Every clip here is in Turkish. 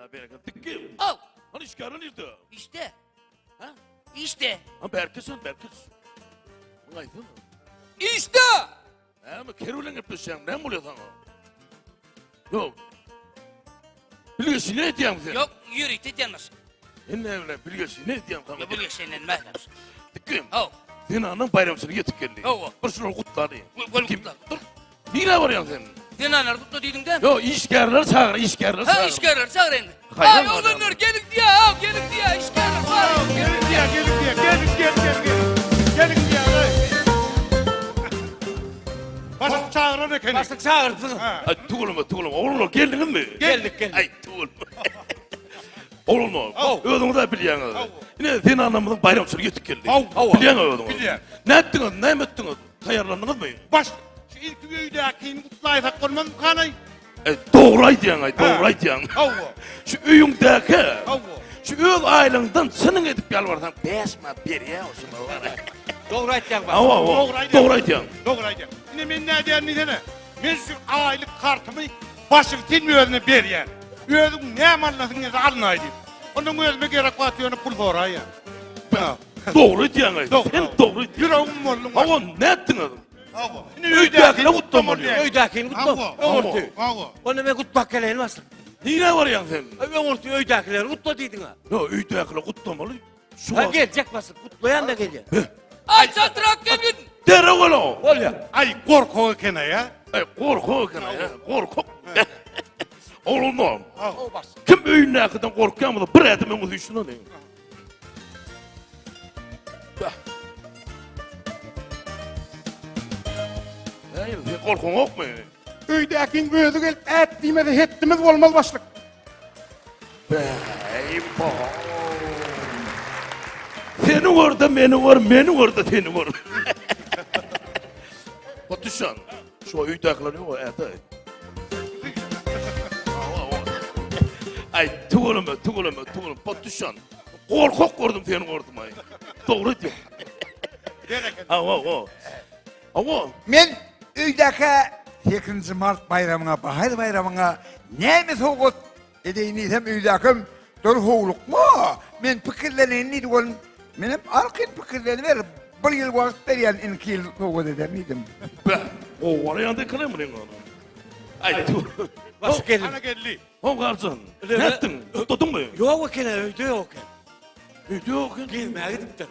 Allah bereket. Dikkim. Al. Hani işkarı nerede? İşte. Ha? İşte. Ha berkes. Ne aydın? İşte. Ama kerulen yapıyorsun. Ne buluyor sana? Yok. Biliyorsun ne diyeyim sen? Yok yürü gitmez. Ne öyle biliyorsun ne diyeyim sana? Ya buraya seninle mehlam. Dikkim. Al. Senin anan bayramsını getirip geldi. Ova. Bir sürü kutladı. Gol Kim? kutla. Dur. Nine var ya sen? Sen anar kutla dedin de. Yo işgarlar çağır, işgarlar çağır. Ha işgarlar çağır endi. Hayvan Ha var yollanır ya. gelin diye ha gelin diye işgarlar var. Gelin diye. Gelin diye. Başlık çağıran ekeni. Başlık çağırdın. Ay tuğulma. Oğlum geldiniz mi? Geldik. Ay tuğulma. Oğlum Av. ödümü de biliyorsunuz. Av. Yine senin anamızın bayramsını getirip geldi. Av. Biliyorsunuz ödümü. Biliyor. Ne ettiniz, ne ettiniz? Tayarlandınız mı? Başlık. Şu ilk üydekini kutlayıp koymam kanay. Doğray diyen doğray diyen. Avvo. Şu üyündeki, Avvo. şu öz ailenden senin edip yalvarsan besme bir ya olsun var. Doğru aytacak bak. Ama doğray diyen. Doğraydı. Şimdi ben ne diyen ne? Ben şu aylık kartımı başlık dinmiyorunu beriyen. Özüm ne mallasın ya alınaydı. Onun özüme gerek batıyorunu pul doğray ya. Doğru diyen. Doğru. Sen doğru diyen. Yüreğim oğlum. Ama ne ettiniz? Avvo. Üydekine kutlamalı. Öydakini kutla. Öğürtü. Avvo. Onu ben kutmak geleyin nasıl? Nine var ya sen? Öğürtü öydakileri kutla dedin ha. Ya üydekine kutlamalı. Şu Ha an. gelecek basın. Kutlayan da gelecek. Ay çatrak gelin. Dere oğlum. Ol ya. Ay korku ekene ya. Korku kana ya. Korku. Oğlum. O basın. Kim üyündekiden korkuyor mu da bir adamın üstüne ne? Hayır, korkun yok mu? Üydekin gözü gelip ettiğime de hettimiz olmaz başlık. Bey bo. Seni orada, beni var, beni orada, seni var. Batışan, şu üydekler yok, ete. Ay, tuğulma, Batışan. Korkak gördüm seni gördüm ay. Doğru diyor. Ama. Men üydeki 8 Mart bayramına, bahar bayramına ne mi soğuk edeyiniysem üydekim dur hoğluk mu? Men pikirlerini neydi olun? Men hep arkin pikirlerini ver. Bir yıl vakit veriyen en 2 yıl soğuk eder miydim? Be, o var yanında kırı mı onu? Ay tu. Basın gelin. Ana geldi. O karşın. Ne ettin? Tutun mu? Yok o kene öyde yok. Yok. Gelmeye gidip de.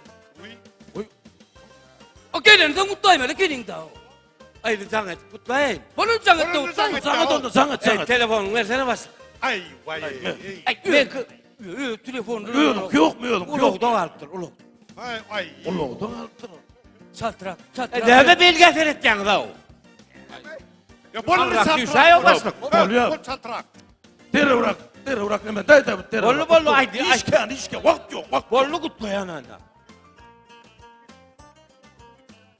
O gelin de kutlayma öyle gelin de. Ayrı zannet kutlayın. Bunu canıt da Bunu kutlayın. canıt. Sana dondu, sana. Telefonunu versene basın. Ay vay. Ay Ben telefonu. Yok mu? uluk da vardır uluk. Ay. Ulan da altın. Çatrak. Nerede belge seyredeceksin da o? Ya bolu Avrak çatrak. düşay yok başlık. Bol ya. Bol çatrak. Tere uğrak hemen. Day tere. Bolu, haydi. İşke. Vakt yok. Bollu kutlayan anda.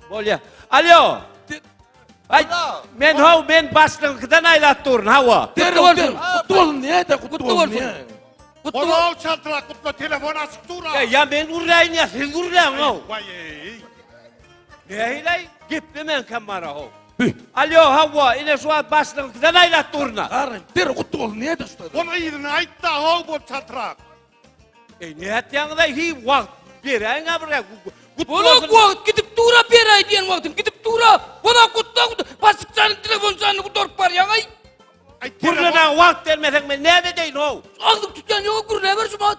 Bol ya. Alo. Ay, ben başlıktan aylat durun hava. Tere kutlu olun niye de kutlu olun niye? Bolu al çatrak kutla telefon açık dur. Ya ben urlayın ya siz urlayın o. Vay. Neyle gitmemen kamera o. Alo hava yine şu an başlıktan aylat durun. Arın tere kutlu olun niye de işte. Onu iyirin ait da hol bol çatrak. Ne ettiğin de hi vakt bir en abra. Bunu vakit gidip dura bir ay diyen vaktim gidip dura. Buna kutla. Basık senin telefon senin kutorp var ya. Ay. Ay Kurlanan vakt vermesen ben ne edeyim o? Ağzım tutan yok kurla ver şu mat.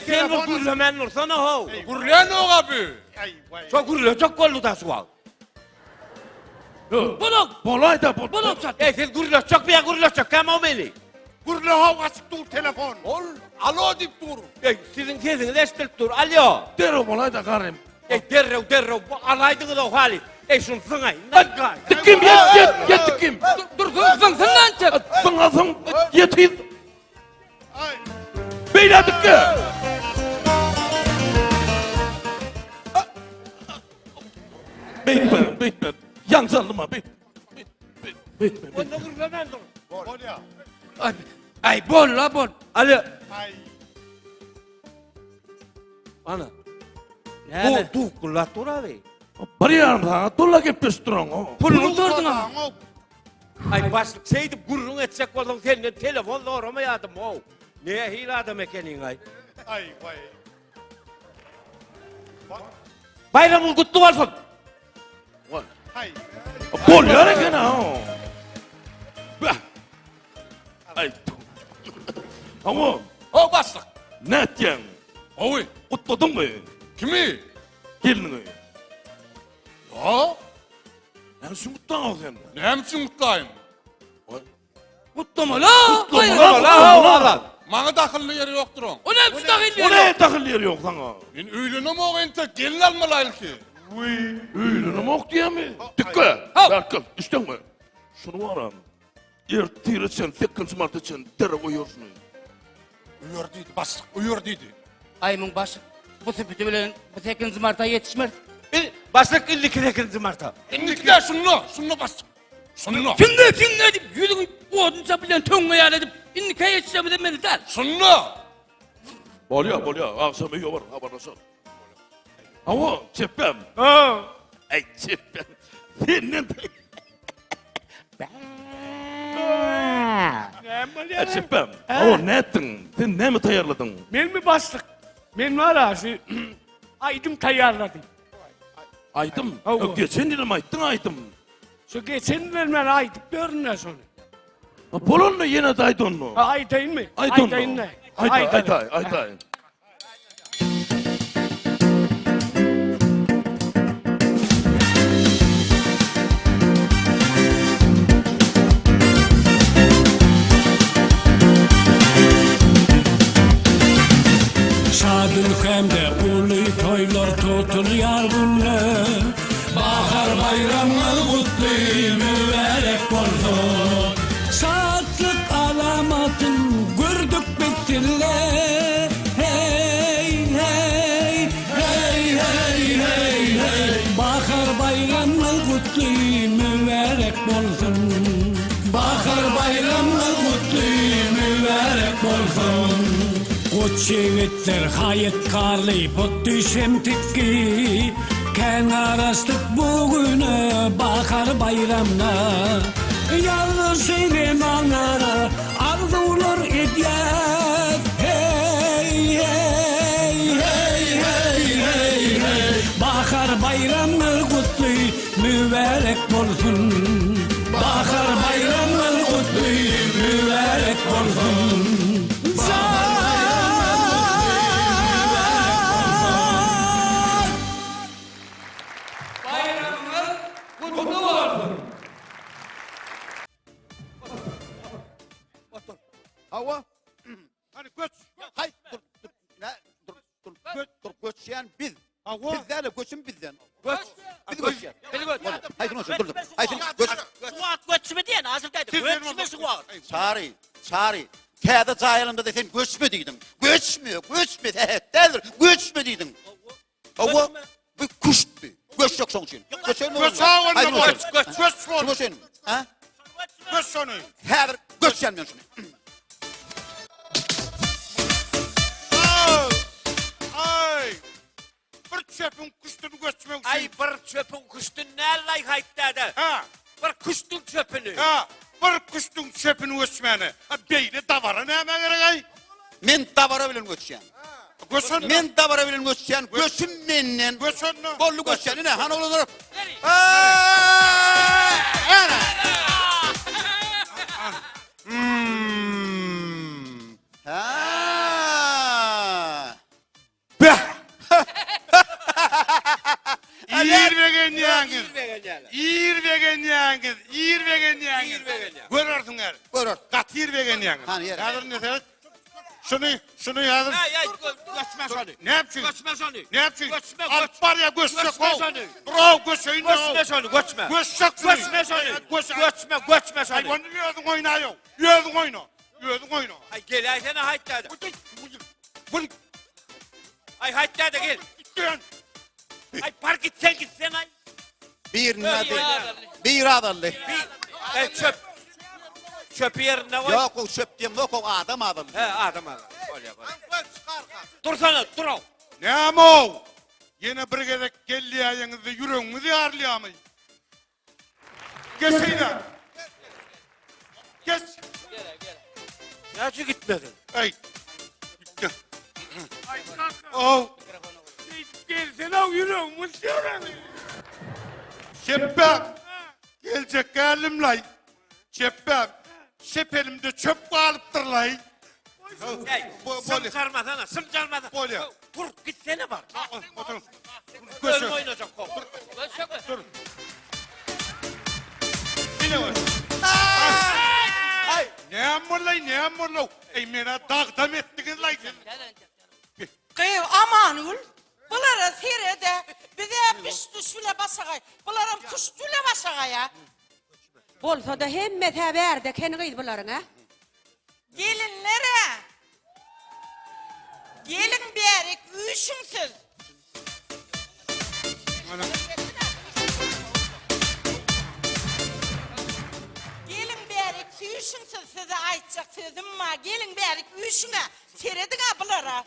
Sen bu kurlaman olsana o. Kurlayan o abi. Ay vay. Çok kurla çok kollu da su al. Bunu. Bolay da bol. Bunu çat. Sen kurla çok bir ya kurla çok kama o beni. Kurla hav açık dur telefon. Alo deyip dur. Sizin sesiniz eşitlik dur. Alo. Tere bolay da karım. Derrev bu alaydın da o hali. Şun sınay. Tıkım yet tıkım. Dur sen çek. Sana yetiz. Ay. Beyler tıkı. Bitme. Yansallama bitme. Onu kurlaman dur. Bol ya. Ay bol la bol. Alo. Ay. Ana. Ne? Tu kurla dur abi. Bari yarım sana tulla gepiştirin o. Pulunu tordun ha. Ay başlık şeydi gurrun edecek oldun senin telefonla orama yadım o. Ne hile adam ekenin ay. Ay vay. Bayramın kutlu olsun. Vay. Hay. Bol yareken ha. Bah. Ay. Ama O başlık. ne etken? Oy. Kutladın mı? Kimi? Gelini. Ya. Ben şu mutlu sen. Ne için mutluyum? Vay. Kutlama la. Kutlama Bayram. la. Oğlan. Bana takıllı yeri yoktur on. O ne müstakil O ne takıl yeri yok sana? Ben öylüğüne mi o ente gelin almalayım ki? Öyle mi ok diye mi? Dikkat. Al. Bakın işte mi? Şunu var an. Ertir için, tekin smart için dere koyuyorsun. Uyur dedi başlık, uyur dedi. Ayımın başı bu sepeti bilen bu 8 Mart'a yetişmez. Başlık 52 Mart'a. Endikler şunu başlık. Şunu. Şimdi deyip yüzünü odunca bilen tönge yer edip inni kayetçe mi demedi der. Şunu. Bolya. Akşam iyi var, haberleşelim. Ama çepem. Ha. Ay çepem. Senin de... Çepem. Ama ne ettin? Sen ne mi tayarladın? Ben mi bastık? Ben var ha şu aydım tayarladım. Aydım. Allah. Yok geçen yıl mı ayttın aydım? Şu geçen vermen aydık görün sonra. Bolon mu yine de aydın mı? Aydayın mı? Aydın Aydayın mı? ne? Ayday. Şadülkemde ulu toylar tutuluyor bunlar. Bahar bayramı kutlu mübarek olsun. Saatlik alamatın gördük bittiler. Hey hey hey hey hey hey. Bahar bayramı kutlu mübarek olsun. Bahar bayramı kutlu mübarek olsun. Koç yiğitler hayat karlı pot düşem tikki. Kenarastık bugüne bakar bayramına. Yalnız senin anara arzular ediyor. Hey hey hey hey hey hey. Bakar bayramı kutlu mübarek olsun. Bakar bayramı kutlu mübarek olsun. Hava. Hadi göç. Hay dur. Ne? Dur göçyen biz. Hava. Bizden de göçün bizden. Göç. Biz göçyen. Hay şunu dur. Hay şunu göç. Suat göçme diyen hazırdaydı. Siz Göçme benim suat. Çağrı. Kağıda cahilinde de sen göçme deydin. Göçme. Derdir. Göçme deydin. Hava. Bir kuş bir. Göç yok son için. Göç olma. Göç ha onu Hay göç. göç. Göç var. Göç senin. Ha? Göç onu. Her göçyen ben şunu. Ay. Bir çöpün kuştunu göçmek için. Ay bir çöpün kuştun ne lay hayttadı. Ha. Bir kuştun çöpünü. Ha. Bir kuştun çöpünü göçmeni. Ha beyli davara ne hemen gerek ay? Men davara bilen göçyen. Göç onu. Men davara bilen göçyen. Göçün menden. Göç onu. Bollu göçyen ne? Han olur. Ha. İyir vegen yağınız. İyi be gel. İyir vegen yağınız. İyir vegen yağınız. İyir vegen yağınız. Görürsün her. Görür. Katır vegen yağınız. Hani yer. Yazır ne sen? Şunu yazır. Ay göçme sonu. Ne yapacaksın? Göçme sonu. Ne yapacaksın? Göçme, Alt var ya göçsek Göçme o. sonu. Bravo göçeyin de o. Göçme sonu. Göçme. Göçsek Göçme sonu. Göçme sonu. Hayvanı yiyordun oynuyor. Yiyordun oyna. Ay gel ay sana hayttadı. Bunu Ay hayttadı gel. gittin. Ay park gitsen ay. Bir nedir? Bir adallı. Ay çöp. Çöp yerine koy. Yok o çöp diyeyim. Yok o adam adallı. He adam. Öyle bak. Dursana dur ol. Ne ama o? Yine bir gedek gelli ayağınızı yüreğinizi ağırlayamayın. Geçseydi. Geç. Gerçi gitmedin. Ay Oh. Gelsene yüreğim uçuyor. Şeppem. Gelecek gelim lay. Şeppem. Şepelimde çöp kalıptır lay. Sım çalmadana, sım çalmadana. Böyle. Dur, gitsene bak. Oturun. Ölme oynayacak kol. Dur. Yine var. Ay. Ne amurlay, ne amurlay. Ey mena dağdam ettiniz lay. Kıyım aman ul. Bunlara sirede bize pişti şule basagay. Bunlara kuştule basagay ya. Bolsa da hemmet haber keni gıydı bularına. Gelinlere. Gelin berik üşümsüz. Gelin berik üşümsüz size aytacak sözüm var. Gelin berik üşüne. Seredin ha bunlara.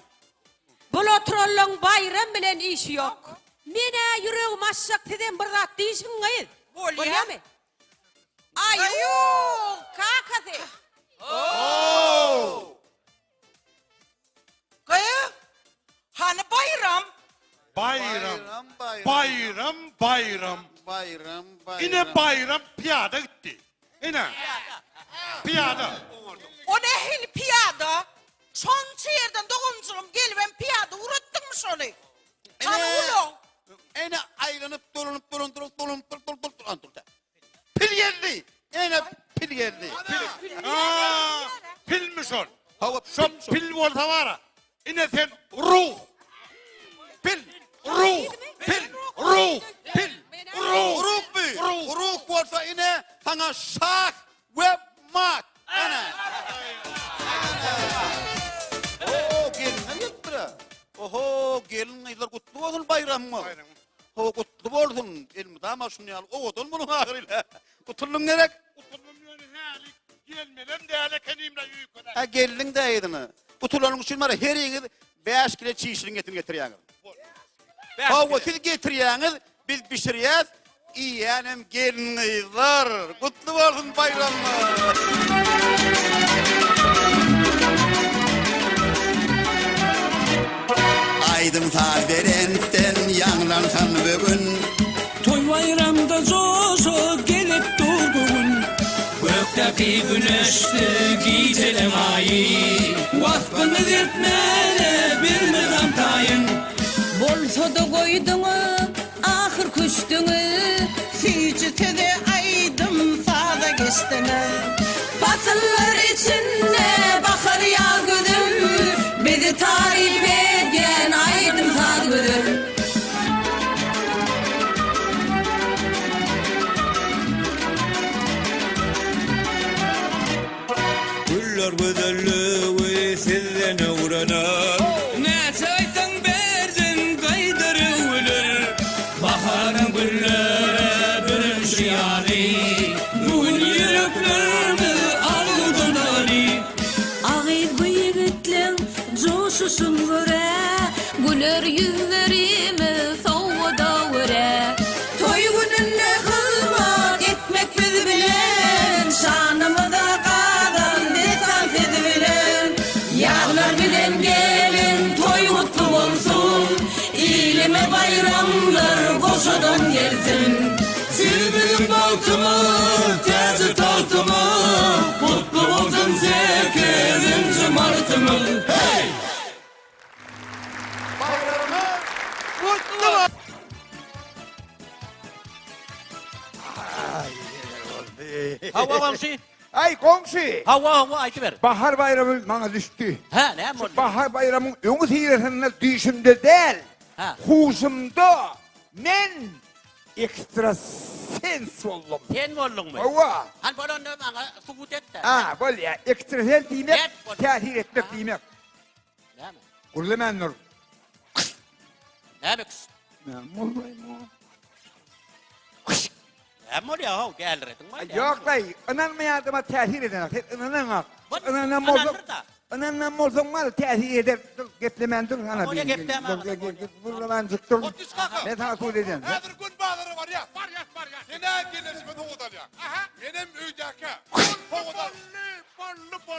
Bul oturallon bayram bilen işi yok. Mene yüreğim aşak teden bir zat deyişin gıydı. Bol ya. mi? Ayuu kakası. Kıyım. Hani bayram. Bayram. Bayram. Bayram, bayram. Bayram. Yine bayram piyada gitti. Yine. Piyada. O ne hil piyada? Son şehirden doğumculuğum gel ben piyada uğrattın mı şunu? Hani ulo? Ene ayrılıp dolanıp Pil geldi. Ene pil geldi. Aa, pilmiş ol. Hava Şu pil olsa var ha. Yine sen ruh. pil. Ruh. Pil. Ruh. Pil. Ruh. Uruk mu? Uruk olsa ine sana şah ve mat. Ana. Oo gelin ne yaptı? Oho gelin aylar kutlu olsun bayram mı? O kutlu olsun. Elmi dama şunu al. O odun bunun ahirine. Kutulun gerek. Gelmelem de hele kendimle yük kadar. Ha gelin de aydını. Kutulanın için var her yeri 5 kilo çiğişini getiriyorsunuz. Hava siz getiriyorsunuz, biz pişiriyoruz. İyenim gelin aylar. Kutlu olsun bayramlar. Aydın Saderen'den yanlansan bugün. Toy bayramda zozo gelip durgun. Gökteki güneşli giycelim ayı. Vakfını etmeli bilmeden tayın. Bolsa da koyduğunu ahır kuştuğunu. Fücü tede aydım sağda geçtine. Patıllar içinde bakar yağgıdım. Bizi tarif eden aydım sağgıdım. Güller güzelliği sizden uğranar. Ne saysan verdin kaydırılır. Baharın güllere bürün şiyali. Bugün yüreklerimi aldın Ali. Ağır bu yiğitlerin coşuşun göre. Güler yüzlerimi soğuda göre. Toy gününde kılmak etmek biz bilen. Şanımıza kadar desan siz bilen. Yağlar bilen gelin toy mutlu olsun. İyilime bayramlar koşudan gelsin. Silbinin baltımı, tezi taltımı. Mutlu olsun 8. Mart'ımız. Hey! Hava komşu. Ay komşu. Hava aytı ver. Bahar bayramı bana düştü. Ha ne yapıyorsun? Bahar bayramın öňü siýersinde düşümde değil. Ha. Huşumda men ekstra sens oldum. Sen mi oldun mu? Ova. Han bana ne bana subut et de. Ha, böyle ya. Ekstra sens demek, Evet, böyle. tehir etmek demek. Ne mi? Kurlemen nur. Ne mi kız? Ne olay mı? Ne mi oluyor ha? Gelredin mi? Yok dayı, inanma yardıma tehir eden. İnanma. Bak, İnanma olsun. inanır da. İnanma olsun var tehir eder. Dur, geplemen dur. Oraya geplemem. Buradan çıktım. Otis kaka. Ne sana söyleyeceğim? Hazır gün bağları var ya. Var ya. Yine gelesime doğudan ya. Benim üydeki. Doğudan.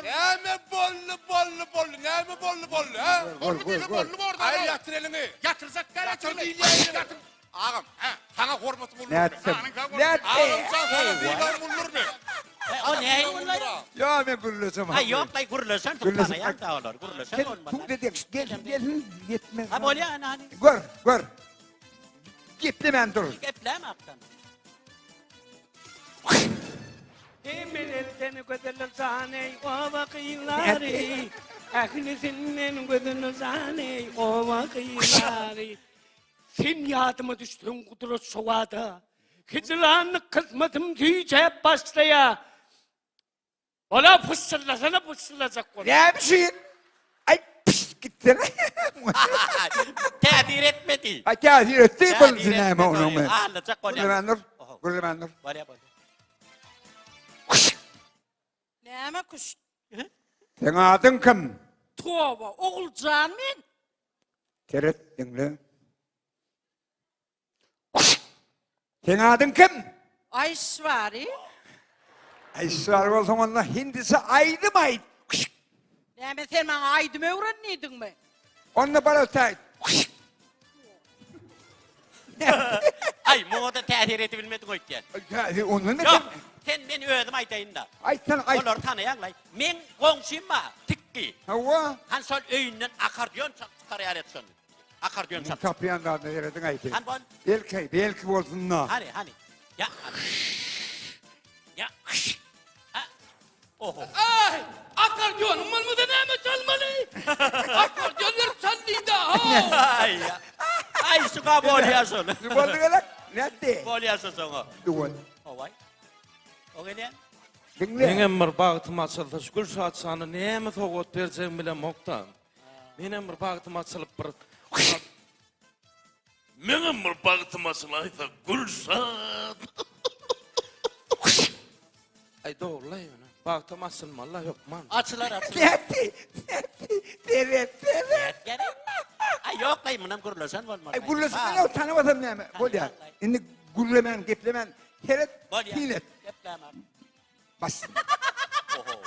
Näme bollu, näme bollu, ha? Ay yatır elini. Yatırsak gerek Yatır mi? değil yatır. Ağam, sana hormatı bulur. Ne etsin? Ne etsin? Ağam sana divan bulur mu? O ne bunlar? Ya ben gürlesem. Ha yok lay gurulursan tutana yan da olur. Gurulursan Sen olmaz. tut dedik. Gelin yetmez. Ha böyle ana hani. Gör. Gitti ben dur. Eplem aptan. Emelden gözler zaney o vakilleri. Ahnesinden gözler zaney o vakilleri. Sen yadıma düştün kudret sovada. Hicranlık kısmetim tüyce başlaya. Ola fısılacak ola. Ne bir şey? Ay pis gitti. Tedir etmedi. Ay kâfir etti bunu sinema onu mu? Ağlayacak böyle. Gürlemendir. Böyle böyle. Näme kuş? Sen adın kim? Tova, oğulcan men. Teret dinle. Sen adın kim? Aysvari. Ay sığar o zamanla hindisi aydı mı aydı? Näme sen bana aydım öğrenmedin mi? Onunla bana saydı. Ay moda tedir edebilmedin o iken. Kâfir onun ne? Yok. Sen beni öğredim aytayın da. Ay sen ay. Olur tanıyan lay. Men komşuyma tikki. Hava. Han sol öyünden akardiyon çıkarıyor etsin. Akardiyon çat. Kapıyan da yeredin aydı. Han bon. Belki olsun na. Hani. Ya. Ya. Ha. Oho. Ay! Akordiyonum var mı da näme çalmalı? Akordiyonlar çaldı da. ha! Ay ya. Ay suka bolyasın. Duvarlı galak. Nerede? Bolyasın sana. Duvar. Ovay. O gene. Dinle. Menem bir bağıtım açıldı. Şükür saat sana näme soğut berjek bilen moktan. Menem bir bağıtım açılıp bir Menem bir bağıtım açılaysa gül saat. Ay doğrulay onu. Bağıtım açılmalı yok man. Açılar. Nerede? Teret. Gene. Ay yok lay mınam gurulasan olmaz. Ay gürlesin ne tanımadım ne mi? Bolya. Şimdi gürlemen, geplemen. Teret. Bolya. Tinet. Yaplam. Bas. Oho.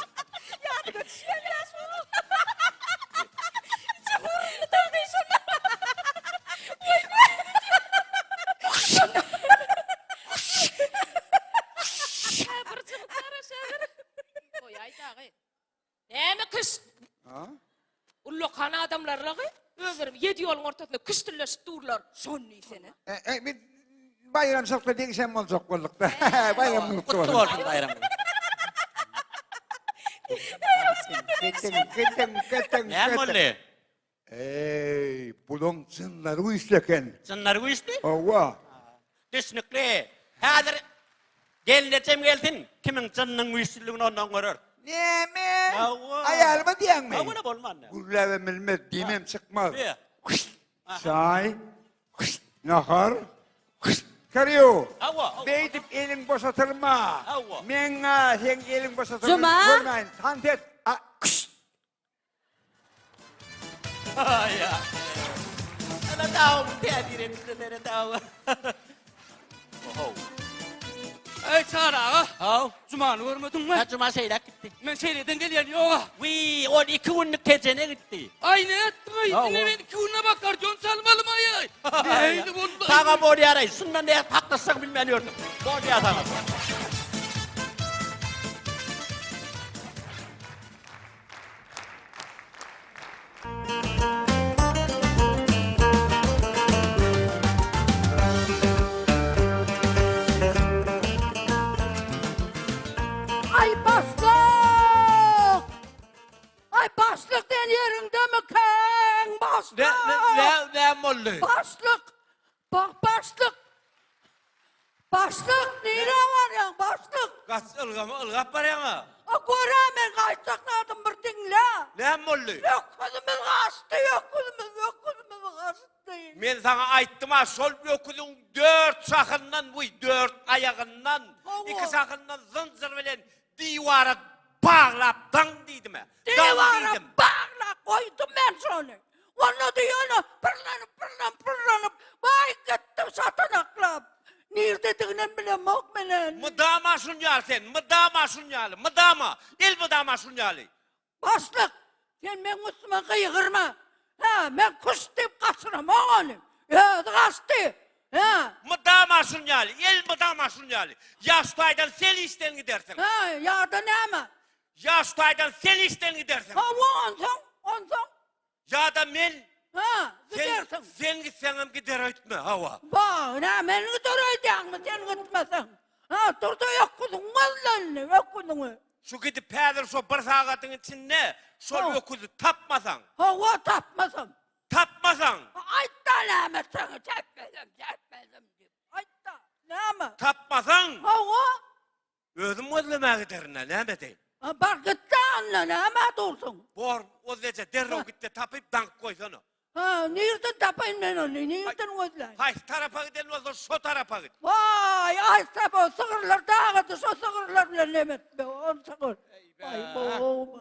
Näme kız? Ha? Ulluqana adamlarla överim 7 yolun ortasında küstürleşip durlar. Sonni seni. Bir bayram sakla değişen olacak olduk da. Bayram Kutlu mutlu olsun bayram. Ne molle? Ey, bulun çınları uyuşlaken. Sınlar bu işte. Ova. Düşünükle. Hadir. Geleceğim geldin. Kimin canının uyuşluğunu ondan görür. Ne mi? Ava. Ayarma diyen mi? Avuna bolman. Gurla ve milmet demem çıkmaz. Ne? Çay. Nahar. Karıyor. Ava. Beydip elin boşatılma. Ava. Menga sen elin boşatılma. Cuma. Görmeyin. Tantet. Ay ya. Ana tahu tedir ettiler tahu. Oho. Ay çara. Hav. Cumanı görmedin mi? Ha cuma seyrek gitti. Ben seyreden geliyorum yoğa. Wi, o 2 günlük tecene gitti. Ay ne ettin ay? Ya, Yine o- ben kuyuna bakar diyorsun salmalı mı ay? Neydi bunlar? Tağa boli arayı. Şundan ne patlasak bilmiyordum. Boli atana. Ay başlık! Ay başlık den yerinde mi kan? Başlık! Ne mollu? Başlık! Bak başlık! Başlık! Nere var ya başlık? Kaç ılgap var ya. O göremen kaçtakladım bir dinle. Ne mollu? Yok kızımız kaçtı, yok kızımız kaçtı. Men sana ayttım ha, sol blokudun 4 sakından bu 4 ayağından, Ava. 2 sakından zincir bilen divara bağlap dang dedim ha. Divara bağla koydum ben sana. Onu diyor pırlanıp vay gittim satanaklap. Nerede dıgınan bile mok menen. Mıdama sunyal sen, mıdama sunyalı, mıdama. El mıdama sunyalı. Başlık. Sen men Müslüman kıyıkırma. Ha, ben kuş deyip kaçıram oğlum. Ya, kaçtı. Ha, Mıdama sunyalı, el mıdama sunyalı. Yaştaydan sen işten gidersin. ha, ya da ne ama? Yaştaydan sen işten gidersin. Ha, onsan. Ya da men, Ha, sen, gidersin. sen gitsenim gider ötme hava. Ba, ne, men gidereyden mi? Sen gitmesin. Ha, durdu yok kuzun. Vallahi yok kuzun. Şu gidip peder şu bir saatin içinde sol Ha. öküzü tapmasan, Ha, o tapmasın. tapmasan, Ay da ne ama sana çekmedim diyor. Ay da ne ama? tapmasan, Ha, o. özüm özlemeye giderine, ne medeyim? Ha, bak gitti anla ne ama dursun. Bor, o zece derro gitti tapıp dank koysana. Ha, nereden tapayım ben onu? Nereden özleyim? Hay tarafa giden olsa şu tarafa git. Vay, ay sabah sığırlar dağıdı, şu sığırlar bile nemet be, on sığır. Ay bu,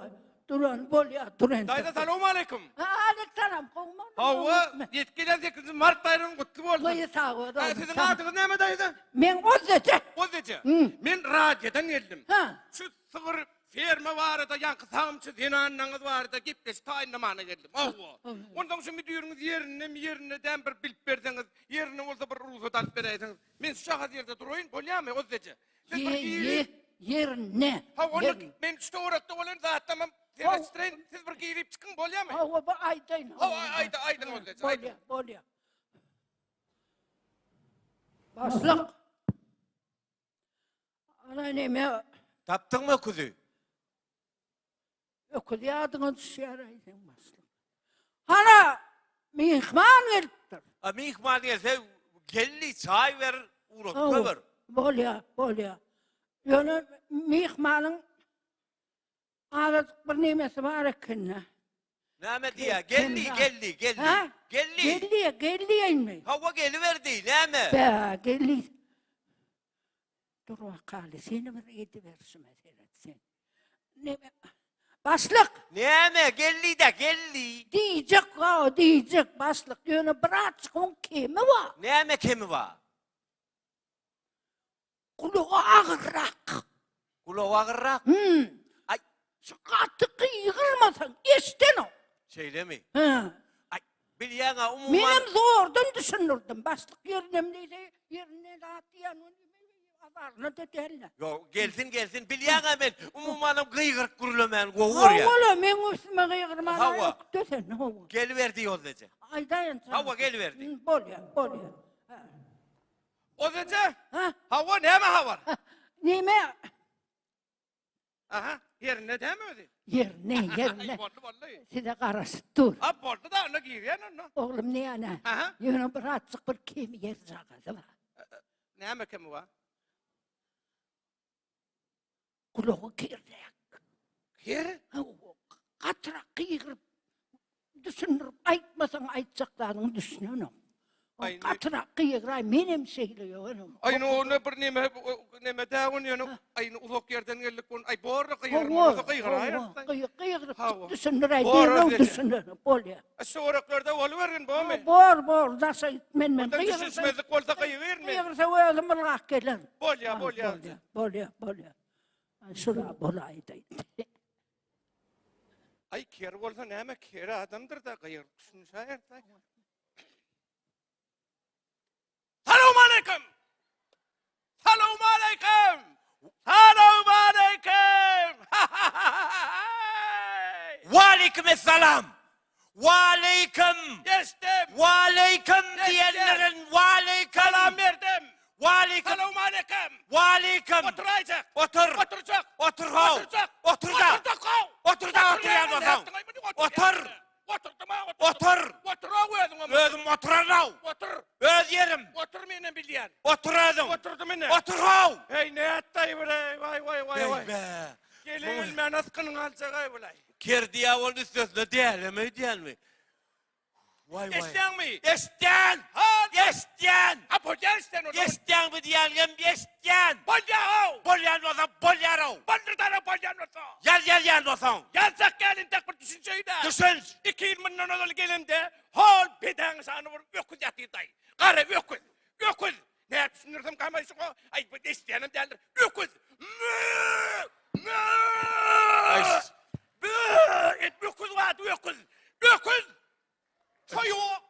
duran, bol ya, duran. Dayda selamun aleyküm. Aleykümselam, kovman. Hava yetkiden 8. Mart bayramı kutlu olsun. Buyur sağ ol. Sizin adınız ne mi dayda? Men Özece. O dece. Hı. Men radyodan geldim. Ha. Şu sığır firma var da yankı sağımçı dinanınız var da gipleş tayinlamana geldim. Allah. Ondan şu müdürünüz yerine den bir bilip berseniz, yerine olsa bir ruhsat alıp vereyseniz. Men şu şahıs yerde durayım, bolyamı o dece. Yer ne? Ha onu men şu uğrakta olan zaten ben siz bir giyirip çıkın bolyamı. Hava bu aydın. Aydın o dece. Bolya. Başlık. Ana neme? Taptın mı kuzu? Okul adını düşüreydin başlık. Hana, mihman geldir. Mihman gelse gelli çay ver, uğrakta ver. Bolya. Yani mihmanın ağzı bir nemesi var ekine. Ne me diye? Gelli. Ha? Gelli. Gelli mi? Hava geliverdi, ne me? Be, gelli. Dur vakali, seni bir ediversin mesela sen. Ne, başlık. Ne me? Gelli de gelli. Diyecek başlık. Yani birazcık onun kimi var? Ne me kimi var? Kulağı ağırrak. Kulağı ağırrak. Ay. Şu katı yığılmasan işten o. Şeyle mi? Ha. Ay. Bilyana umuman. Benim zordan düşünürdüm. Başlık yerine rahat yanı azarına da derler. Yo gelsin. Bilyana ben umumanım kıygırık kurulamen kovur ya. Hava men üstüme kıyırmana Hava. yok desen hava. Geliverdi yol dece. Ay dayan sana. Hava geliverdi. Bolya. O dece. Ha? Hava ne mi hava? Nime? Aha, yerine değil mi öyle? Yerine. Vallahi. Size karası dur. Ha borda da ona giriyor onu. Oğlum ne ana? Aha. Yine birazcık bir kimi yer zakadı var. Ne mi kimi var? Kulağı kirlek. Kir? Katırak kıyırıp düşünürüp aytmasan aytacaklarını düşünüyorum. Ay, ne- Katırak kıyırıp benim söylüyor onun. Aynı onu bir neme dağın yanı. Aynı uzak yerden geldik bunu. Ay borda kıyırma. Kıyırıp düşünür ay Doğru diyorum dedi. düşünür. Bolya. Şu oraklarda oluverin bu mu? Bor nasıl men Ondan kıyırırsa. düşünsmezlik olsa kıyıverin mi? Kıyırırsa özüm ırgak gelir. Bolya. Bolya. Şura bolaydı. Ay kir olsa ne mi? Kir adamdır da kıyır. Düşünsene. Selamun aleyküm. Aleykümselam. Aleyküm. Geçtim. Aleyküm Geçtim. diyenlerin Selam verdim. Aleyküm. Selamun aleyküm. Aleyküm. Oturacak. Otur. Oturacak. Otur hav. Oturacak. Otur da. Otur da otur lan, yan ne olsan. yaptın? Ay, bunu Otur. Oturdum ha. Otur. Otur ha özüm ama. Özüm oturanav. Otur. Öz yerim. Otur beni bilyen. Otur özüm. Oturdum yine. Otur hav. Hey ne attay bre. Vay. Be. Gelin bilmen askının alacak ay bulay. Kir diye oldu sözlü diyelim mi? Vay. Eşten mi? Eşten. Eşten. Ha pocan eşten o zaman. Eşten mi diyelim? Eşten. Bolya o. Bolyan olsa bolyar o. Bandır tane bolyan olsa. Gel olsan. Yazsak gelin tek bir düşünceyi de. Düşünç. 2 yıl bundan olalı gelimde hol beden sanı var öküz yatıyday. Karı öküz. Ne düşünürsem kalmayısın o. Ay bu isteyenim derler. Öküz. Öküz vardı öküz. Öküz. Yok.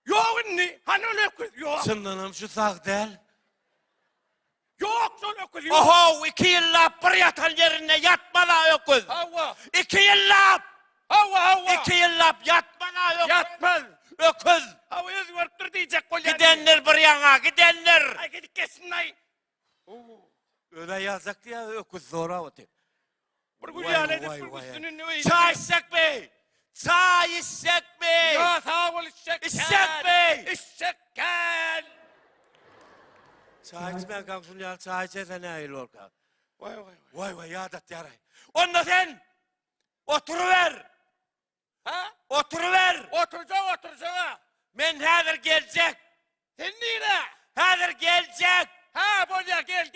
Yok inni. Hani öyle öküz yok. Sındanım şu sağ del. Yok son öküz yok. Oho 2 yıllap bir yatan yerine yatma la öküz. Hava. 2 yıllap. Hava. 2 yıllap yatma la öküz. Yatmaz. Öküz. Hava yüz varıptır diyecek kolye. Gidenler bir yana gidenler. Ay gidip kesin ay. Öyle yazak diye öküz zora otur. Bir Vay, güzel vay, edip vay, bir vay. üstünün ne öyle. Çay içsek mi? Çay içsek mi? Ya sağ ol içecek. İçsek mi? İçecek gel. Çay içmeyen kalksın ya çay içersen ne iyi olur ka? Vay vay vay. Vay vay ya dat yaray. Onda sen oturuver. Ha? Oturuver. Oturacağım. Men hazır gelecek. Sen neyine? Hazır gelecek. Ha bolya gel.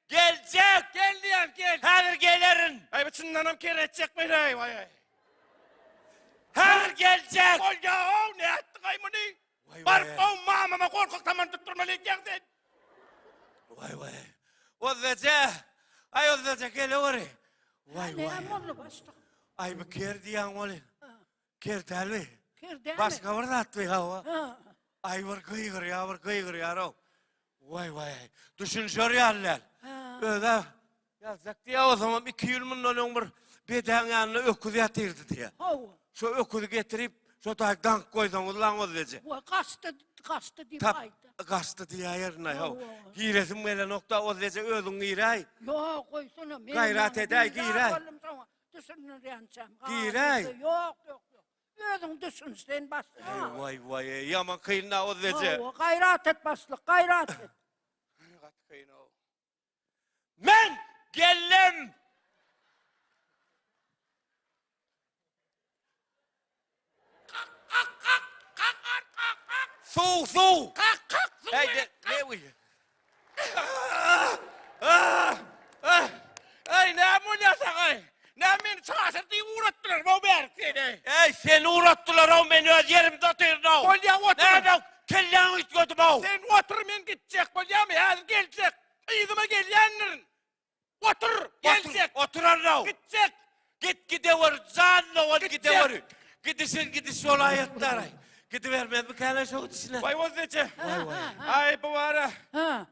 Gelecek. Gel diyen gel. Hazır gelirin. Ay bütünlanım kere edecek beni ay vay. Hazır gelecek. Bolya o ne ettin ay bunu? Vay Barıp vay. o mamama korkak tamam tutturmalı geldin. Vay vay. O zece. Ay o zece gel oraya. Vay vay. Ay bu ker diyen oli. Ker telvi. Başka var da atıyor hava. Ay var kıygır ya ro. Vay vay. Düşün şöryerler. Öyle yazsak diye o zaman 2 yıl bundan bir beden yanına öküz yatırdı diye. Şu öküzü getirip şu dank koysan ulan o zece. Kastı diye Tap kastı diye yerine ya. Giresin böyle nokta o zece özün giray. Yok koysana. Gayret eder, giray. Giray. Yok. Özün düşün sen basla. Vay vay yaman kıyına o zece. Gayret et basla, gayret et. Men geldim. Su. Haydi ne bu? Ay ne mulyasa ay. Ne beni çağırsın diye uğrattılar bu bir seni. Ey seni uğrattılar o beni öz yerimde oturdu. Bolya otur. Ne bak kelleğin üst götüm o. Sen otur men gidecek bolya mı? Hadi gelecek. İyidime gel yanırın. Otur. Gelecek. Oturan o. Gidecek. Git gidiyor canlı ol Gidecek. gidiyor. Gidiş ol hayatlar ay. Gidivermez bir kere şu içine. Vay vazgeçe. Vay vay. Ay bu ara.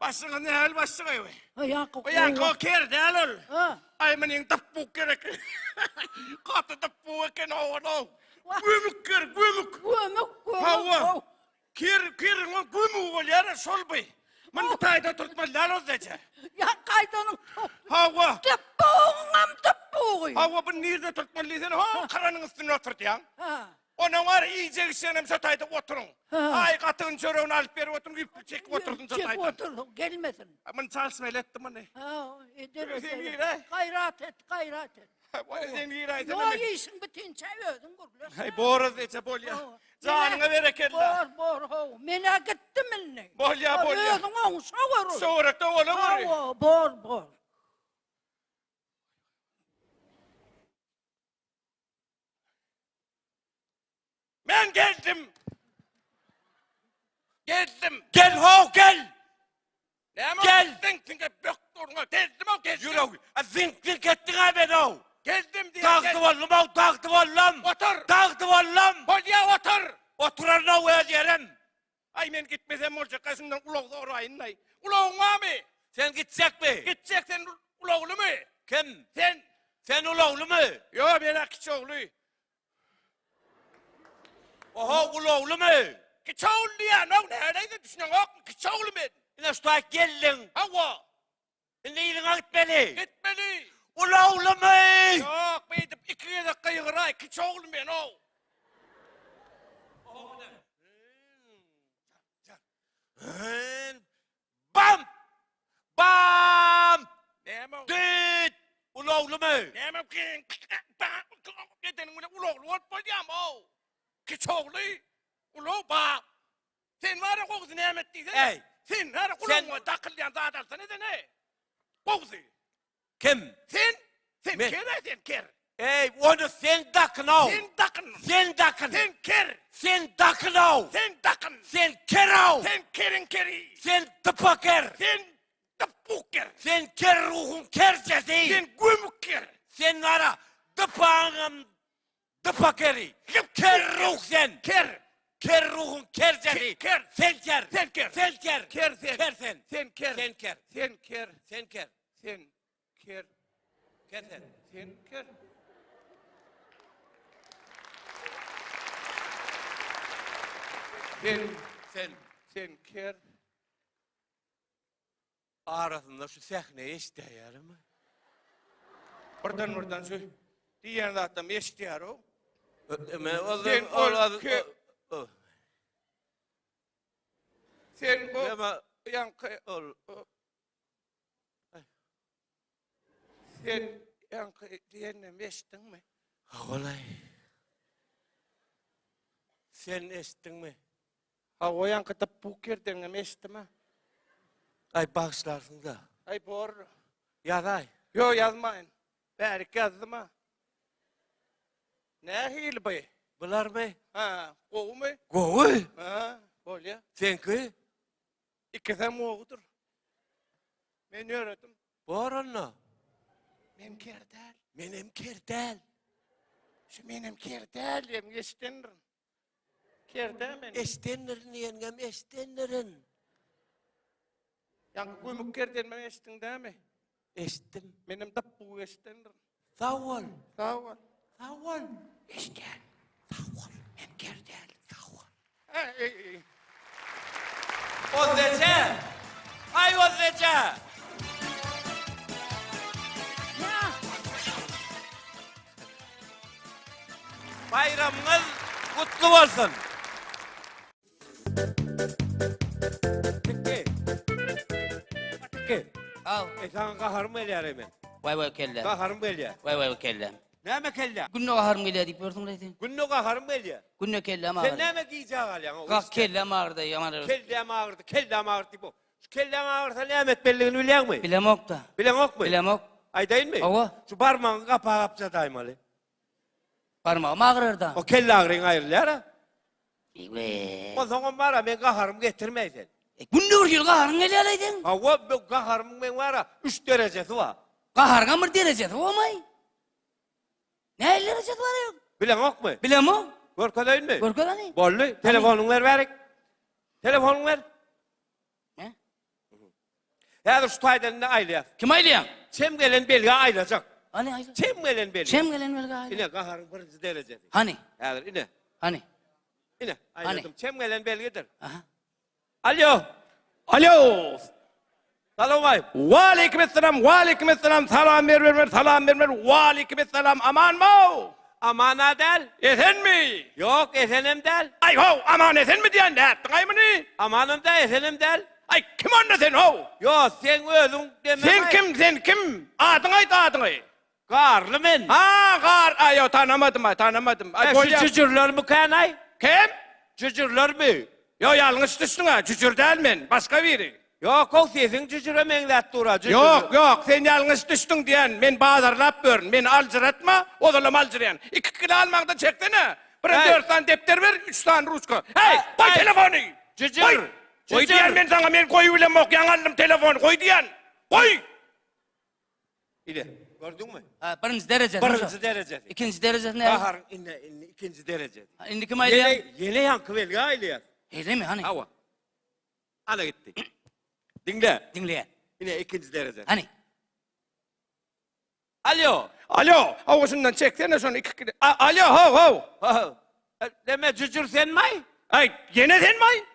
Başına ne hal başına vay. Yankı O yankı ker del ol. Ha. Ay menin tapu gerek. Katı tapu ken o no. Gümük ker gümük. Hava. Kir o gümük ol yara sol bey. Man bu tayda tutma lalo zece. Ya kaydanın. Hava. Tıppuğum. Hava bu nirde tutma lisen. Ha karanın üstüne oturt ya. Ona var iyice işlenem satayda oturun. Ay katın çorağını alıp beri oturun. Çek oturdun Çek satayda. otur, gelmesin. Aman çalışmayla ettim onu. Eder. Sen gire. Gayret et. Vay sen gire. Yok iyisin bütün çevirdin gurlu. Hay boğraz ece bolya. Canına bereketler. Bor. Mene gittim eline. Bolya. Özün onu savurur. Sonra da ola var. Bor. Ben geldim. Gel ho gel. Ne ama Gel. Sen bök durma. Geldim o geldim. Yürü. Zink ettin ha ben o. Geldim diye. Taktı vallum. Otur. Taktı vallum. Bolya otur. Oturan o öz yerim. Ay men gitmesem olacak kaşımdan ulağı da orayın nay. Ulağın var mı? Sen gidecek mi? Gidecek sen ulağlı mı? Kim? Sen. Sen uloğlu mu? Yo ben akiç oğlu. Oho uloğlu mu? Kiç oğlu ya. Neredeyse düşünüyorsun yok mu? Kiç oğlu ben. Yine şu geldin. Hava. Şimdi yine gitmeli. Gitmeli. Uloğlu mu? Yok ben de 2 dakika yığıray. Kiç oğlu ben o. Bam! Neyemem. Düt! Uloğlu mu? Neyemem ki. Nedenin ulağlı ot bolyam o. Kiç oğlu. Ulağı bağ. Sen var ya kokuzu neyem ettiysen. Ey. Sen var ya kulağına takılyan zaten ne de ne? Kokuzu. Kim? Sen Ben. ker. Ey onu sen takın o. Sen tak dakın. Sen dakın. Sen ker. Sen dakınav. Sen dakın. Sen kerav. Sen kerin keri. Sen tıpaker. Sen tıpuker. Sen ker ruhun kercesi. Sen gümükker. Sen ara tıpağım tıpakeri. Ker ruh sen. Ker. Ker ruhun kercesi. Ker. Sen ker. Sen ker. Sen ker. Ker sen. Ker sen. Sen ker. Sen ker. Sen ker. Sen ker. Sen ker. Ker sen. Sen ker. Sen. Sen ker. Arasında şu sahneyi isteyer mi? Oradan şu. Diyen zaten eştiyar o. Sen ol ke- Sen bu Ama yankı ol. sen yankı diyenim eşittin mi? Olay. Sen eşittin mi? Ha o yankı da puker denem eşittin mi? Ay bağışlarsın da. Ay bor. Yazay. Yo yazmayın. Belki yazdım ha. Ne hil bu? Bular mı? Ha, kovu mu? Goy. Ha, böyle. Sen ki? İkisi mi oğudur? Ben öğrettim. Boranna. Ben kerdel. Menem kerdel. Şu benim kerdelim eşittinrim. Kerdel ben. Eştenlerin yengem eştenlerin. Yankı kuymuk kerdel ben eşittin değil mi? Eşittim. Benim de bu eşittinrim. Sağ ol. Sağ ol. Sağ ol. İşte. Sağ ol. Hem kerdel. Sağ ol. Ay. O zece. Ay o zece. Bayramınız kutlu olsun. Peki. Peki. Al. Sen kaharım eliyar ben. Vay kelle. Kaharım eliyar. Vay kelle. Ne mi kelle? Günne harım geliyor deyip gördün zaten. Günlük kaharım eliyar. Günne kelle ama Sen ağırdı. ne mi giyeceksin alayan? Kalk kelle ama ağırdı yaman. Kellem ağırdı, kellem ağırdı bu. Şu kellem ağırsa ne emet belliğini biliyor musun? Bilem ok da. Bilen yok mu? Bilem ok. Ay değil mi? Ava. Şu parmağını kapağı kapsa daymalı. Parmağım ağrır da. O kelle ağrın ayrılıyor ha. İyi. O zaman var ha ben kaharımı getirmeysen. Günne urgül kaharın geliyorlaydın. Hava bu kaharımın ben var ha 3 derecesi var. Kaharga mır derecesi olmay. Ne derecesi var yok. Bilen yok mu? Bilem ok. Gorka değil mi? Görkö hani. Bollu. Telefonunu ver verik. Telefonunu ver. Ne? Ya şu taydanını aylayaz. Kim aylayan? Çem gelen belge aylayacak. Hani ayla. Çem gelen belge. Şem gelen belge ayla. İne kaharın birinci derecesi. Hani. Ya ine. Hani. İne. Ayladım. Çem gelen belgedir. Aha. Alo. Alo. Salam vay. Aleykümselam, aleykümselam. Salam ver, salam ver. Aleykümselam. Aman mı? Aman adel. Esen mi? Yok efendim del. Ay ho, aman esen mi diyen? Ne yaptın ay mı ne? Amanım da efendim del. Ay kim onda sen ho? Yok sen özün demem. Sen kim? Adın ay. Karlı men. Ha, ay yo tanımadım. Ay Şu cücürler mi kanay? Kim? Cücürler mi? Yo yanlış düştün ha, cücür değil men, başka biri. Yok o sesin cücüre menlet dura. Yok, sen yanlış düştün diyen, men bazarlap verin, men alcıratma, odalam alcırayan. 2 kilo almakta çektene. Bana 4 tane defter ver, 3 tane ruçka. Hey, koy telefonu! Cücür! Koy diyen ben sana, men koyu bile mokyan aldım telefonu, koy diyen. Koy! İle, gördün mü? Ha, birinci derece. Birinci derece. İkinci derece ne? Bahar inne ikinci derece. Şimdi kim aylayan? Yeni yankı belge aileye. Öyle mi hani? Hava. Ana gitti. Dinle. Dinleyen. Yine ikinci derece. Hani? Alo. Havusundan çeksene sonra 2 kilo. Alo, ho. Deme cücür sen mi? Ay, yine sen mi?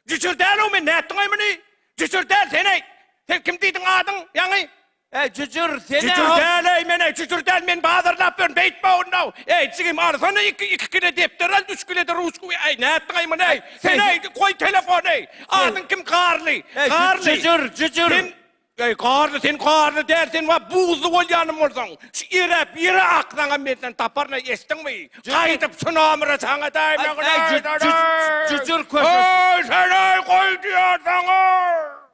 Cücür değil o men, ne ettin ay mı ne? Cücür değil sen ay. Sen kim deydin adın, yani? Cücür sen Cücür değil ey mene, cücür değil men bazarlap verin, beytme onu. Ey, çıkayım arasana 2 kilo defter al, 3 kilo da ruçku. Ay, ne ettin ay mı ne? Sen ay, koy telefonu ey. Adın kim Karlı? Karlı. Cücür. Ey karlı dersin va buzlu ol yanım olsan. Şu ire aklına menden taparna estin mi? Kaydıp sınamıra sana dayma. Cücür koşur. Oy sen ay koy diyor sana.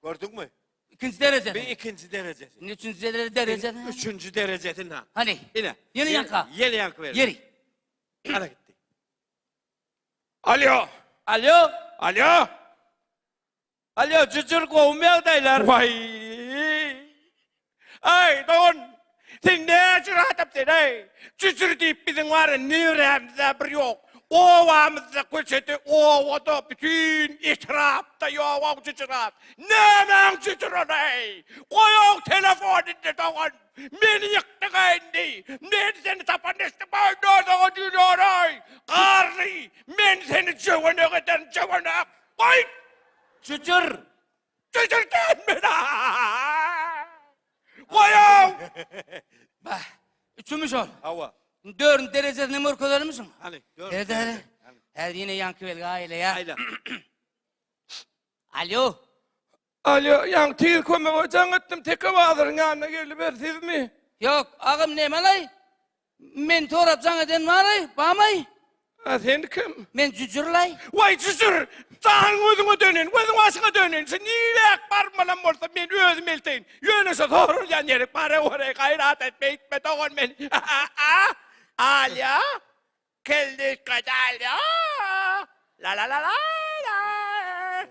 Gördün mü? İkinci derece. Bir ikinci derecesi. Üçüncü derece. Üçüncü derecesin ha. Hani? Yine. Yeni yankı. Yeni yankı verin. Yeri. Ara gitti. Alo. Alo. Alo. Alo cücür kovmuyordaylar. Vay. Ay don. Sen ne cüratıp seni? Cücür deyip bizim var ya niremizde bir yok. Ovamızda köşede ovada bütün itirafta yok o cücürat. Nemen cücür onay? Koyok telefonunda doğan. Beni yıktı kendi. Ben seni tapan işte bayda diyor onay. Karlı. Ben seni cıvana kadar cıvana. Koy. Cücür. Cücür gelme la. Koyok. Bah, üçümüz ol. Hava. Dördün derecesini mırkalar mısın? Hani. Evet, evet. Her yine yankı belge aile ya. Ayla. Alo. Alo, yan tüy köme hocan ettim, teke bağırın yanına geldi, ver siz mi? Yok, ağam ne malay? Men torap sana den malay, bağmay. Ha, sen kim? Men cücürlay. Vay cücür, sağın özüne dönün, özün başına dönün. Sen niye akbarmalan olsa ben özüm elteyin. Yönüse sorur yan yeri, para oraya gayret etme, etme doğun ben. Alo, geldik kadar la la la la la.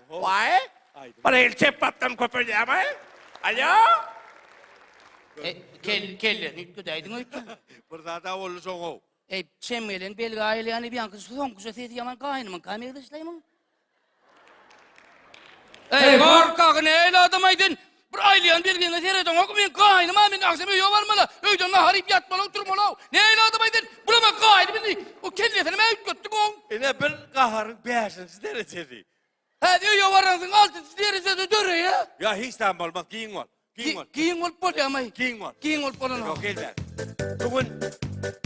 Vay, para el çepaptan kopyalama. Alo? Kelle, nütküdaydın öykü. Burada da oldu soğuk. Çemmelen belge aile yani bir yankı son kuşa teti yaman kaynımın kameri dışlayımın. Korkak ne öyle adamaydın? Bir aileyen belgeğine seyredin okumayın kaynım amin akşam öyle varmalı. Öyle naharip yatmalı oturmalı. Ne öyle adamaydın? Bulama kaynım beni. O kelle efendim öyle göttüm on. Yine bir kaharın 5. derecesi. Hadi öyle varansın 6. derecede dörü ya. Ya hiç de olmaz. Giyin ol. Giyin ol. Giyin ol bol ya may. Giyin ol. Giyin ol bolana. Yok elber. Bugün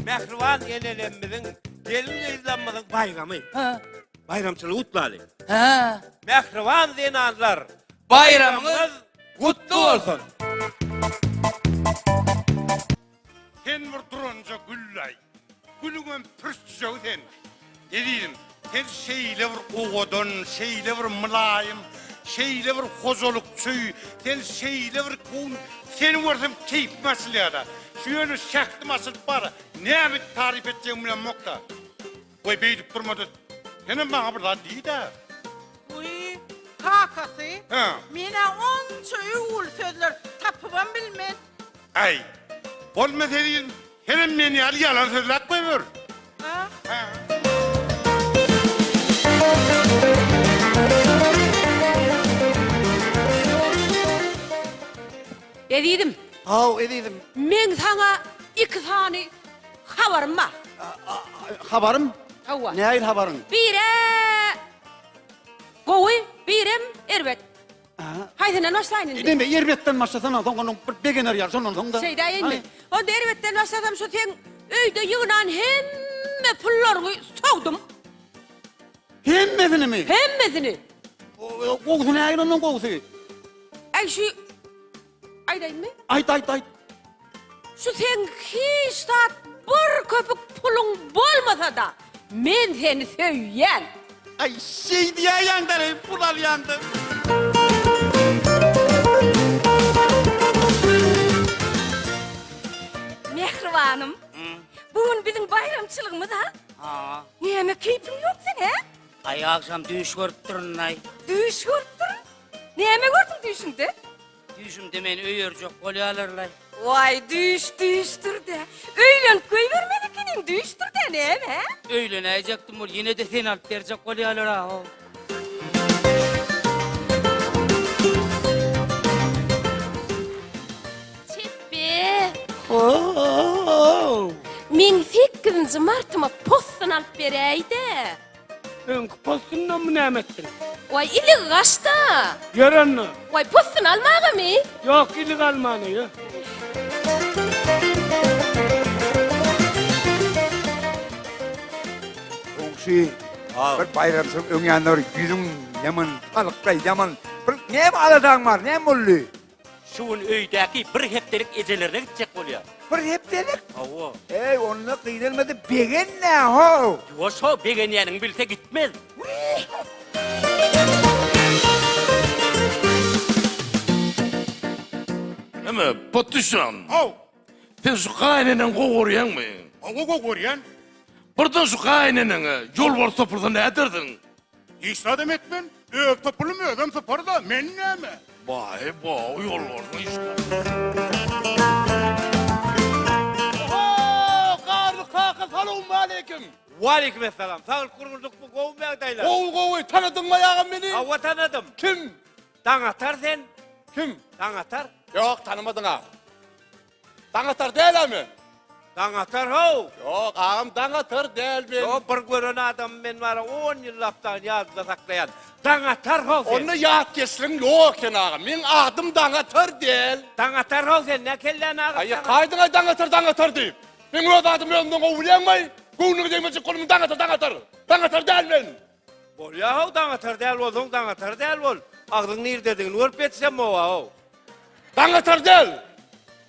Mehrivan yenelenmizin gelin izlenmizin bayramı. Ha. Bayramçılığı utlalı. Ha. Mehrivan zenanlar. Bayramınız kutlu olsun. Sen bir durunca güllay. Gülüğün pürsüzü sen. Ne diyeyim? Sen şeyle bir oğudun, şeyle bir mülayim, şeyle bir hozoluk suyu, sen şeyle bir kun, senin varsın keyif meselede. Şu yönü şahtı masıl para. Ne mi tarif edeceğim bile mokta? Koy beydip durmadı. Senin bana bir daha değil de. Uy, kakası. Ha. Mine onca uğul sözler tapıvan bilmez. Ay. Olmasaydın senin beni al yalan sözler koyuyor. Ha? Ha. Dediydim, Hav edeydim. men sana iki tane haberim var. Habarım? Hava. Ne ayır habarın? Bire goy, birem erbet. Haydi başlayın. Gidin be yerbetten başlasana. Onun begener yer sonun sonunda. Şey deyin mi? Onda erbetten başladım şu sen öyde yığınan hemme pullarını soğdum. Hemmesini mi? Hemmesini. Kokusu ne ayır onun kokusu? Ay şu... Ay deyin mi? Ayt ayt ayt. Şu sen hiç de bir köpük pulun bulmasa da men seni söyleyen. Ay şey diye yandı. Bunlar yandı. Mehribanım. Bugün bizim bayramçılığımız ha? Ha. Niye mi keyfin yok sen he? Ay akşam düğüş görüp durun ay. Düğüş gördün. Niye mi gördün düğüşünde? Düğüşüm demen öyür çok kolay alırlar. Vay düğüştür de. Öyle koy vermedikinin düğüştür de ne mi? Öyle ne yapacaktım ol yine de sen alıp verecek kolay alır ha. Çippi. Min fikrinci martıma postun alıp vereydi. Önkü postundan mı ne ettin? Vay ilik kaçta. Yaranla. Vay postun almağı mı? Yok ilik almanı ya. Komşu, bir bayramsın önyanlar yüzün yaman, alıkta yaman. Bir ne mi aladan var, ne mi oluyor? Şuun öydeki bir heptelik ecelerine gidecek oluyor. Bir hep dedik. Hava. Onunla kıydırmadı, begen ne ho? Yoşo begeniyenin bilse gitmez. Ama Patlıcan, Hav. sen şu kaynenen kovuruyan mı? O kokuyan. Buradan şu kaynanana yol var topurda ne edirdin? Hiç adam etmen. Topulu mu adam topar da men neme? Vay o yol var işte. Oho, qarlı qaqı, salamu aleyküm. Aleyküm selam. Sağ ol kurgulduk bu kovun bağdayla. Oy, tanıdın mı yağım beni? Ava tanıdım. Kim? Dağatar sen. Kim? Dağatar. Yok, tanımadın ağam. Dağatar değil mi? Dağatar ho. Yok, ağam dağatar değil mi? O bir gören adam ben var 10 yıllaptan yazda saklayan. Dağatar ho sen. Onu yağıt kesin yok sen ağam. Men adım dağatar değil. Dağatar ho sen ne kellen ağa. Hayır, kaydına dağatar deyip. Men o adım önünden ovulayanmay. Gönlünü demeyecek kolum dağatar. Dağatar değil men. Bol ya ho dağatar değil oldun dağatar değil ol. Ağzın nir dedin örp etsem o ho. Dağatar değil.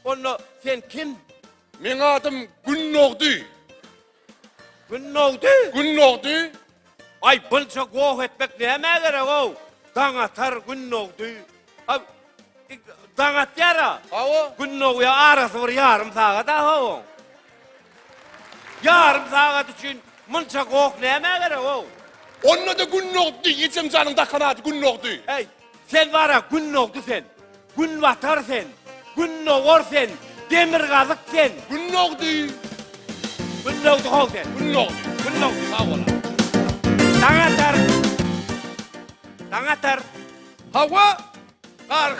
Onu sen kim? Men adım Günnogdu. Gün oldu. Günnogdu. Ay bunca goh etmek neme gerek o? Dağatar gün oldu. Abi dağat yara. Hava. Gün ya arası var yarım saat daha o. Yarım saat için bunca goh neme gerek o? Onunla da Günnogdu. İçim canım da kanadı Günnogdu. Hey sen var ya gün oldu sen. Gün vatar sen. Gün olur sen. Demir kazık sen. Günnogdu. Gün oldu hol sen. Günnogdu. Gün oldu. Sağ ol. Dağatar. Dağatar. Hava.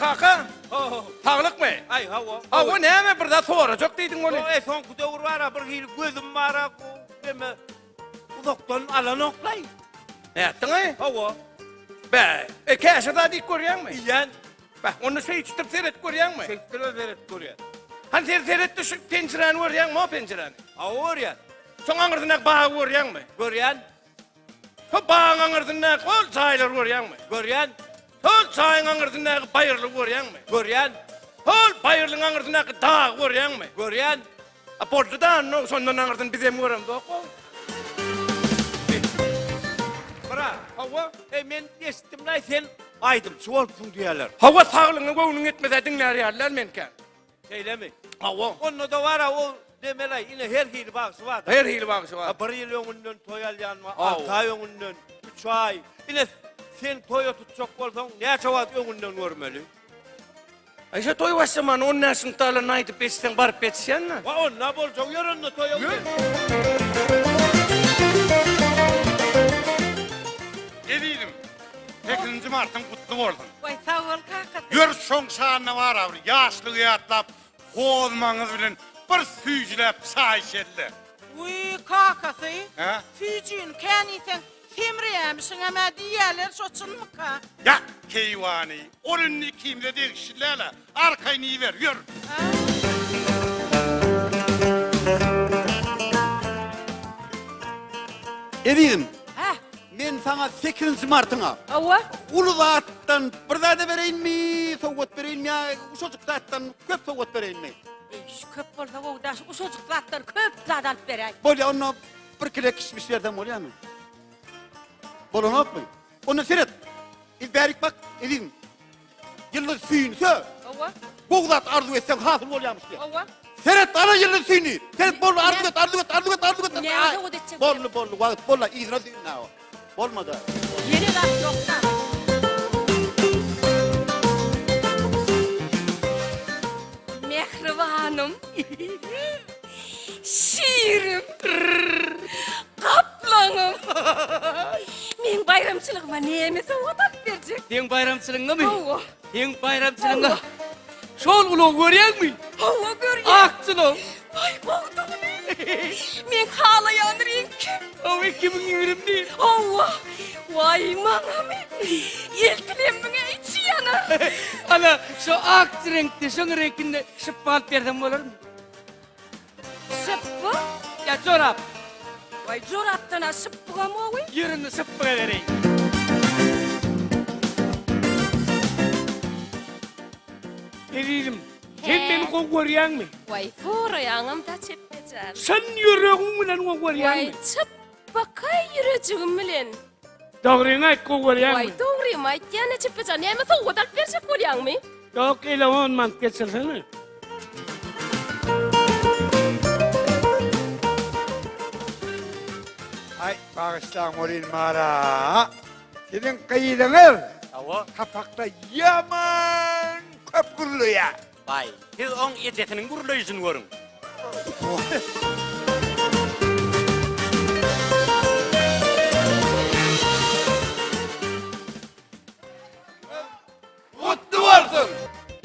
Kaka. Oh. Tağlık mı? Ay hava. Hava ne mi burada sonra çok deydin onu. O son kudavur var ha bir hil gözüm var ha deme. Uzaktan alan oklay. Ne yaptın ha? Hava. Be. Keşke da dik koruyan mı? İyen. Bak onu şey içtirip seyret koruyan mı? Sektörü veret koruyan. Hani seyret düşük pencereni koruyan mı o pencereni? Ağır ya. Son ağırdınak bağı koruyan mı? Koruyan. O bağın ağırdınak ol çaylar koruyan mı? Koruyan. Ol çayın ağırdınak bayırlı koruyan mı? Koruyan. Ol bayırlın ağırdınak dağ koruyan mı? Koruyan. A portu da no sondan ağırdan bize mi koruyan da o? Bırak. Hava. Men geçtim lan sen. Aydım çoğulsun diyorlar. Hava sağlığını koyunun etmese dinler yerler menken. Öyle mi? Hava. Onun da var ha o demelay yine her hil baksı var. Her hili bakışı var. Bir yıl önünden toyal yanma, Au. 6 ay önünden, 3 ay. Yine sen toya tutacak olsan ne çavat önünden görmeli? Ayşe toy başlaman on nesin tala naydı peşten barıp etsen mi? Va on ne bolacak yarın toya Yürü. Edeydim. 8. Mart'ın kutlu oldun. Vay sağ ol kaka. Gör son şanına var abi. Yaşlı atlap, kozmanız bilen bir süycülep sayşelle. Uy kakası. Ha? Fücün keniten temreyemişsin ama diğerler soçun mu ka? Ya keyvani. Onun ikimde de kişilerle arkayını ver. Yürü. Edeyim. Ha, Men sana 8. Mart'ına Ava. ulu zattan bir zade vereyim mi? Soğut vereyim mi? Uşacık zattan köp soğut vereyim mi? Şu köp bolsa o da şu çocuklardan köp zaten berek. Böyle onu bir kilo kişmiş verdim oluyor mu? Böyle ne yapmayın? Onu seyret. İlberik bak edeyim. Yıldız suyunu sö. Ava. Boğdat arzu etsen hasıl oluyormuş diye. Ava. Seyret ana yıldız suyunu. Seyret bolu arzu et. Ne arzu edecek? Bolu vakit bolla izine suyunu ha o. Olmadı. Yeni laf yoktan. Mehribanım. Şiirim. Kaplanım. Men bayramçılığıma neyemese odak verecek. Sen bayramçılığına mı? Ava. Sen bayramçılığına. Şol ulan görüyor musun? Ava görüyor. Aktın o. Ay boğdum ne? Men halayanırın kim? O 2020 değil. Ava. Vay manamı. Yeltilen bana içi yana. Ana şu akt renkte, şu renkinde şıppant verdim olur mu? Sıppı. Ya çorap. Vay çoraptana sıppıga mı oğuy? Yürünü sıppığa vereyim. Edeyim. Sen He. beni kokuyor mu? Vay fora yanım da çepmeyeceğim. Sen yüreğimle kokuyor Vay mu? çıppakay yürücüğüm bilen. Doğruyla ait kokuyor mu? Vay doğruyum ay diyene çepmeyeceğim. Neyse o kadar verecek koruyan mı? Yok öyle olmaz geçirsene. Bağışlan olayım mara. Senin kıyılınız Awa. kapakta yaman köp guruluyor. Vay. Siz on ejetinin guruluyusun görün.